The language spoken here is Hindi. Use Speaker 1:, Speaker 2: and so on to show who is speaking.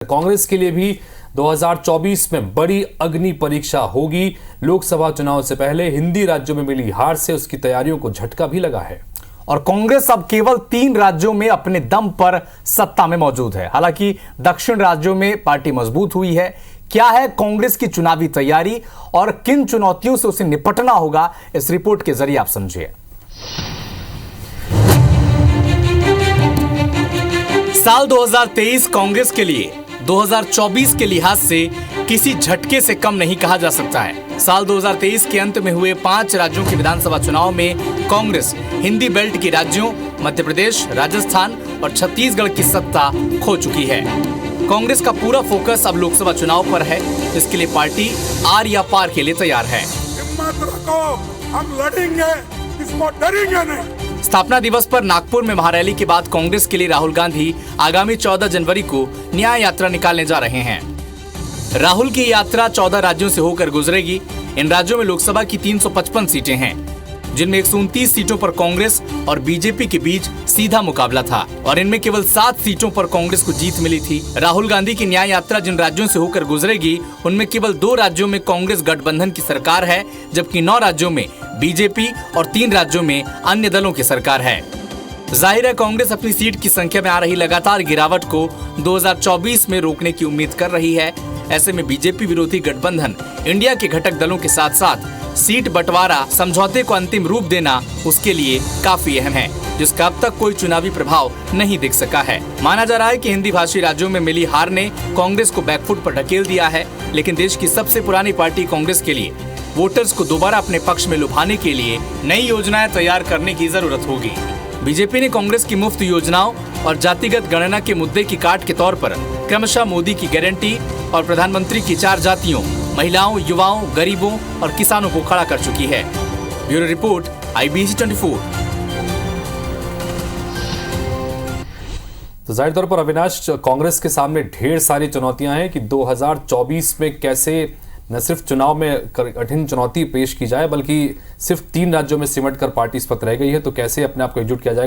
Speaker 1: कांग्रेस के लिए भी 2024 में बड़ी अग्नि परीक्षा होगी। लोकसभा चुनाव से पहले हिंदी राज्यों में मिली हार से उसकी तैयारियों को झटका भी लगा है
Speaker 2: और कांग्रेस अब केवल 3 राज्यों में अपने दम पर सत्ता में मौजूद है। हालांकि दक्षिण राज्यों में पार्टी मजबूत हुई है। क्या है कांग्रेस की चुनावी तैयारी और किन चुनौतियों से उसे निपटना होगा, इस रिपोर्ट के जरिए आप समझिए। साल 2023 कांग्रेस के लिए 2024 के लिहाज से किसी झटके से कम नहीं कहा जा सकता है। साल 2023 के अंत में हुए 5 राज्यों के विधानसभा चुनाव में कांग्रेस हिंदी बेल्ट के राज्यों मध्य प्रदेश, राजस्थान और छत्तीसगढ़ की सत्ता खो चुकी है। कांग्रेस का पूरा फोकस अब लोकसभा चुनाव पर है। इसके लिए पार्टी आर या पार के लिए तैयार है।
Speaker 3: हिम्मत रखो, हम लड़ेंगे, इसको डरेंगे नहीं।
Speaker 2: स्थापना दिवस पर नागपुर में महारैली के बाद कांग्रेस के लिए राहुल गांधी आगामी 14 जनवरी को न्याय यात्रा निकालने जा रहे हैं। राहुल की यात्रा 14 राज्यों से होकर गुजरेगी। इन राज्यों में लोकसभा की 355 सीटें हैं, जिनमें 129 सीटों पर कांग्रेस और बीजेपी के बीच सीधा मुकाबला था और इनमें केवल 7 सीटों पर कांग्रेस को जीत मिली थी। राहुल गांधी की न्याय यात्रा जिन राज्यों से होकर गुजरेगी, उनमें केवल 2 राज्यों में कांग्रेस गठबंधन की सरकार है, जबकि 9 राज्यों में बीजेपी और 3 राज्यों में अन्य दलों की सरकार है। जाहिर है कांग्रेस अपनी सीट की संख्या में आ रही लगातार गिरावट को 2024 में रोकने की उम्मीद कर रही है। ऐसे में बीजेपी विरोधी गठबंधन इंडिया के घटक दलों के साथ साथ सीट बंटवारा समझौते को अंतिम रूप देना उसके लिए काफी अहम है, जिसका अब तक कोई चुनावी प्रभाव नहीं दिख सका है। माना जा रहा है कि हिंदी भाषी राज्यों में मिली हार ने कांग्रेस को बैकफुट पर ढकेल दिया है, लेकिन देश की सबसे पुरानी पार्टी कांग्रेस के लिए वोटर्स को दोबारा अपने पक्ष में लुभाने के लिए नई योजनाएं तैयार करने की जरूरत होगी। बीजेपी ने कांग्रेस की मुफ्त योजनाओं और जातिगत गणना के मुद्दे की काट के तौर पर क्रमशः मोदी की गारंटी और प्रधानमंत्री की 4 जातियों, महिलाओं, युवाओं, गरीबों और किसानों को खड़ा कर चुकी है। Bureau report, IBC 24।
Speaker 1: तो जाहिर तौर पर अविनाश, कांग्रेस के सामने ढेर सारी चुनौतियां हैं कि 2024 में कैसे न सिर्फ चुनाव में कठिन चुनौती पेश की जाए, बल्कि सिर्फ 3 राज्यों में सिमट कर पार्टी इस वक्त रह गई है, तो कैसे अपने आप को एकजुट किया जाए।